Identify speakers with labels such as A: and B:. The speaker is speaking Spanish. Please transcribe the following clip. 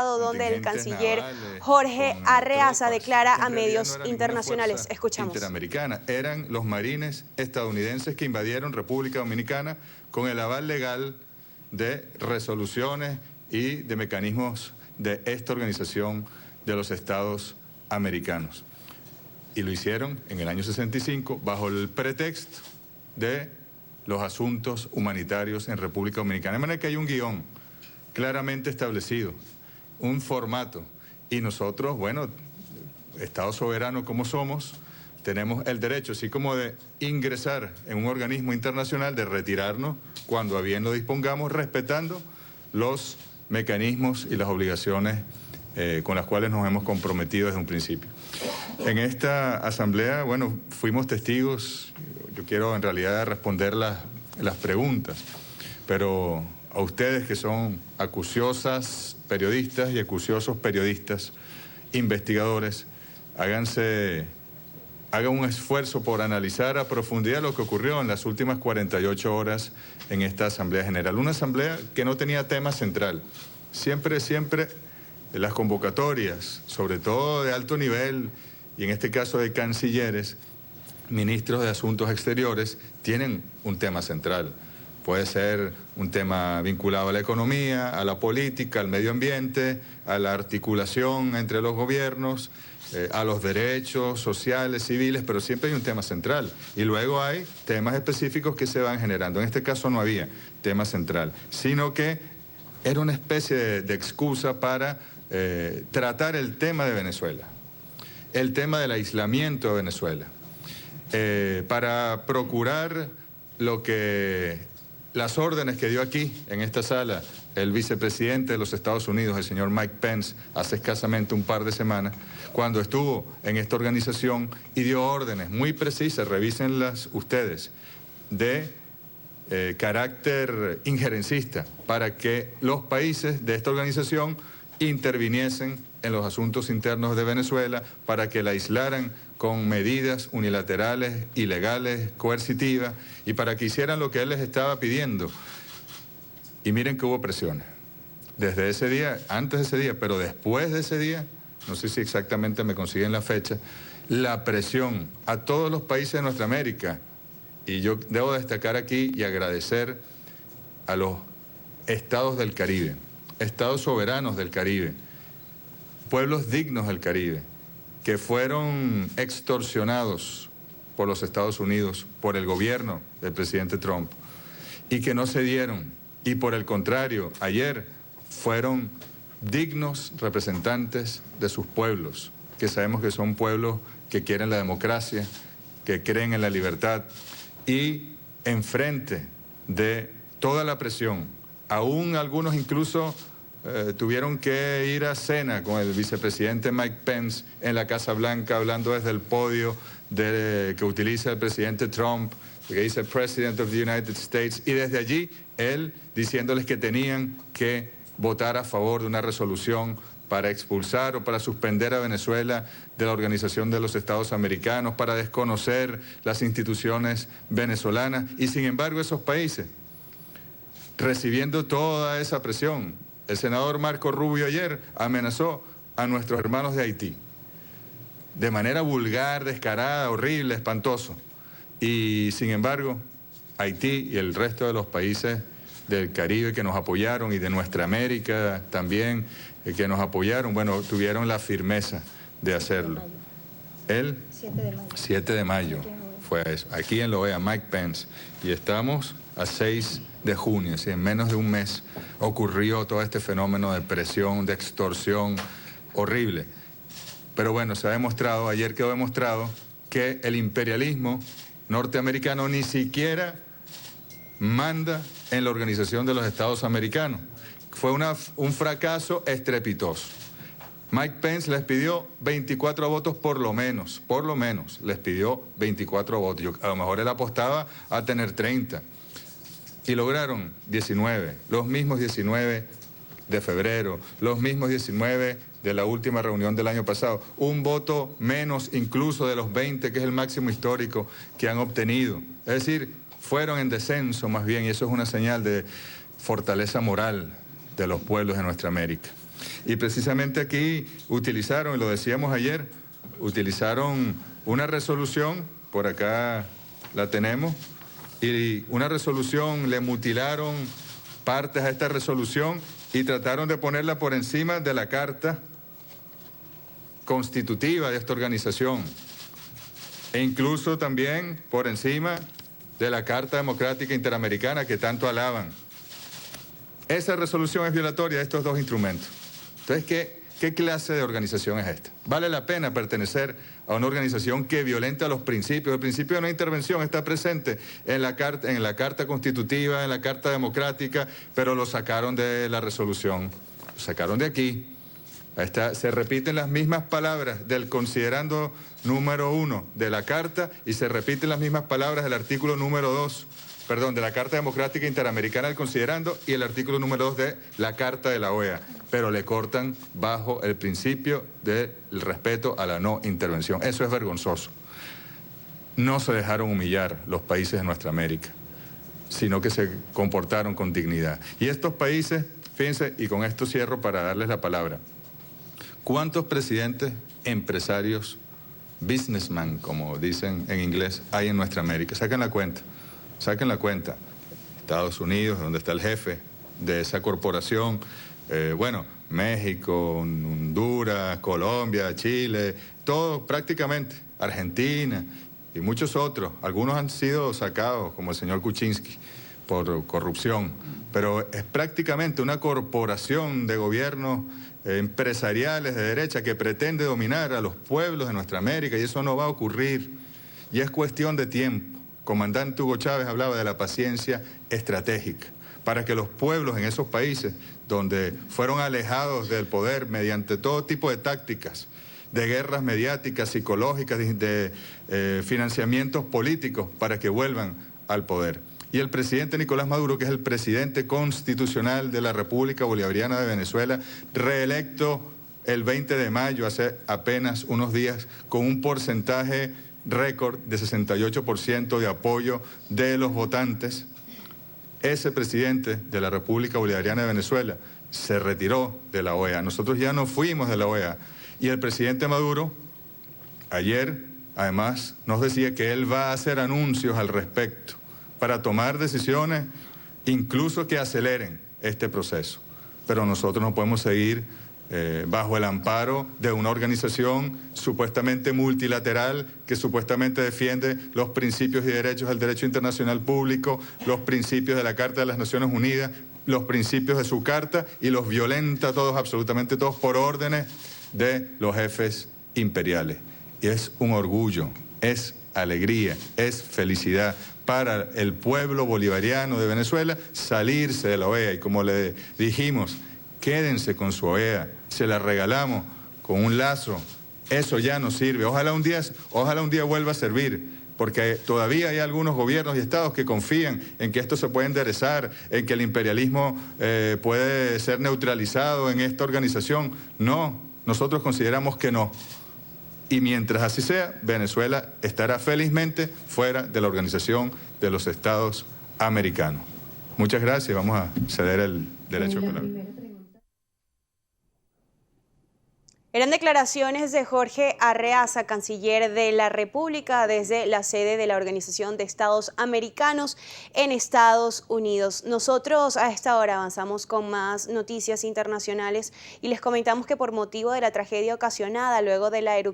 A: Estado, donde el canciller Jorge Arreaza declara a medios internacionales. Escuchamos.
B: Interamericana. Eran los marines estadounidenses que invadieron República Dominicana con el aval legal de resoluciones y de mecanismos de esta organización de los Estados americanos. Y lo hicieron en el año 65 bajo el pretexto de los asuntos humanitarios en República Dominicana. De manera que hay un guión claramente establecido, un formato. Y nosotros, bueno, Estado soberano como somos, tenemos el derecho, así como de ingresar en un organismo internacional, de retirarnos cuando a bien lo dispongamos, respetando los mecanismos y las obligaciones con las cuales nos hemos comprometido desde un principio. En esta asamblea, bueno, fuimos testigos. Yo quiero en realidad responder las preguntas, pero a ustedes que son acuciosas periodistas y acuciosos periodistas, investigadores, hagan un esfuerzo por analizar a profundidad lo que ocurrió en las últimas 48 horas en esta Asamblea General. Una asamblea que no tenía tema central. Siempre las convocatorias, sobre todo de alto nivel, y en este caso de cancilleres, ministros de Asuntos Exteriores, tienen un tema central. Puede ser un tema vinculado a la economía, a la política, al medio ambiente, a la articulación entre los gobiernos, a los derechos sociales, civiles, pero siempre hay un tema central. Y luego hay temas específicos que se van generando. En este caso no había tema central, sino que era una especie de excusa para tratar el tema de Venezuela, el tema del aislamiento de Venezuela, para procurar las órdenes que dio aquí, en esta sala, el vicepresidente de los Estados Unidos, el señor Mike Pence, hace escasamente un par de semanas, cuando estuvo en esta organización y dio órdenes muy precisas, revísenlas ustedes, de carácter injerencista, para que los países de esta organización interviniesen en los asuntos internos de Venezuela, para que la aislaran con medidas unilaterales, ilegales, coercitivas, y para que hicieran lo que él les estaba pidiendo. Y miren que hubo presiones. Desde ese día, antes de ese día, pero después de ese día, no sé si exactamente me consiguen la fecha, la presión a todos los países de nuestra América, y yo debo destacar aquí y agradecer a los estados del Caribe, estados soberanos del Caribe, pueblos dignos del Caribe, que fueron extorsionados por los Estados Unidos, por el gobierno del presidente Trump, y que no cedieron, y por el contrario, ayer fueron dignos representantes de sus pueblos, que sabemos que son pueblos que quieren la democracia, que creen en la libertad, y enfrente de toda la presión, aún algunos incluso tuvieron que ir a cena con el vicepresidente Mike Pence en la Casa Blanca, hablando desde el podio que utiliza el presidente Trump, que dice President of the United States, y desde allí él diciéndoles que tenían que votar a favor de una resolución para expulsar o para suspender a Venezuela de la Organización de los Estados Americanos, para desconocer las instituciones venezolanas. Y sin embargo esos países, recibiendo toda esa presión, el senador Marco Rubio ayer amenazó a nuestros hermanos de Haití, de manera vulgar, descarada, horrible, espantoso. Y sin embargo, Haití y el resto de los países del Caribe que nos apoyaron, y de nuestra América también, que nos apoyaron, bueno, tuvieron la firmeza de hacerlo. El 7 de mayo fue eso, aquí en la OEA, Mike Pence, y estamos a 6 de junio, así, en menos de un mes ocurrió todo este fenómeno de presión, de extorsión horrible. Pero bueno, se ha demostrado, ayer quedó demostrado, que el imperialismo norteamericano ni siquiera manda en la Organización de los Estados Americanos. Fue un fracaso estrepitoso. Mike Pence les pidió 24 votos por lo menos, les pidió 24 votos. A lo mejor él apostaba a tener 30. Y lograron 19, los mismos 19 de febrero, los mismos 19 de la última reunión del año pasado. Un voto menos incluso de los 20, que es el máximo histórico que han obtenido. Es decir, fueron en descenso más bien, y eso es una señal de fortaleza moral de los pueblos de nuestra América. Y precisamente aquí utilizaron, y lo decíamos ayer, utilizaron una resolución, por acá la tenemos, y una resolución, le mutilaron partes a esta resolución y trataron de ponerla por encima de la carta constitutiva de esta organización, e incluso también por encima de la Carta Democrática Interamericana que tanto alaban. Esa resolución es violatoria de estos dos instrumentos. Entonces, ¿qué clase de organización es esta? ¿Vale la pena pertenecer a una organización que violenta los principios? El principio de no intervención está presente en la Carta Constitutiva, en la Carta Democrática, pero lo sacaron de la resolución, lo sacaron de aquí. Se repiten las mismas palabras del considerando número 1 de la Carta y se repiten las mismas palabras del artículo número 2, de la Carta Democrática Interamericana del considerando y el artículo número 2 de la Carta de la OEA, pero le cortan bajo el principio del respeto a la no intervención. Eso es vergonzoso. No se dejaron humillar los países de nuestra América, sino que se comportaron con dignidad. Y estos países, fíjense, y con esto cierro para darles la palabra, ¿cuántos presidentes, empresarios, businessmen, como dicen en inglés, hay en nuestra América? Saquen la cuenta. Saquen la cuenta. Estados Unidos, donde está el jefe de esa corporación, México, Honduras, Colombia, Chile, todo prácticamente, Argentina y muchos otros. Algunos han sido sacados, como el señor Kuczynski, por corrupción, pero es prácticamente una corporación de gobiernos empresariales de derecha que pretende dominar a los pueblos de nuestra América, y eso no va a ocurrir, y es cuestión de tiempo. Comandante Hugo Chávez hablaba de la paciencia estratégica para que los pueblos en esos países donde fueron alejados del poder mediante todo tipo de tácticas, de guerras mediáticas, psicológicas, de financiamientos políticos, para que vuelvan al poder. Y el presidente Nicolás Maduro, que es el presidente constitucional de la República Bolivariana de Venezuela, reelecto el 20 de mayo, hace apenas unos días, con un porcentaje récord de 68% de apoyo de los votantes. Ese presidente de la República Bolivariana de Venezuela se retiró de la OEA. Nosotros ya no fuimos de la OEA. Y el presidente Maduro ayer, además, nos decía que él va a hacer anuncios al respecto para tomar decisiones, incluso que aceleren este proceso. Pero nosotros no podemos seguir bajo el amparo de una organización supuestamente multilateral que supuestamente defiende los principios y derechos del derecho internacional público, los principios de la Carta de las Naciones Unidas, los principios de su carta, y los violenta todos, absolutamente todos, por órdenes de los jefes imperiales. Y es un orgullo, es alegría, es felicidad para el pueblo bolivariano de Venezuela salirse de la OEA. Y como le dijimos, quédense con su OEA, se la regalamos con un lazo, eso ya no sirve. Ojalá un día vuelva a servir, porque todavía hay algunos gobiernos y estados que confían en que esto se puede enderezar, en que el imperialismo puede ser neutralizado en esta organización. No, nosotros consideramos que no. Y mientras así sea, Venezuela estará felizmente fuera de la Organización de los Estados Americanos. Muchas gracias. Vamos a ceder el derecho a palabra.
A: Eran declaraciones de Jorge Arreaza, canciller de la República, desde la sede de la Organización de Estados Americanos en Estados Unidos. Nosotros a esta hora avanzamos con más noticias internacionales y les comentamos que por motivo de la tragedia ocasionada luego de la erupción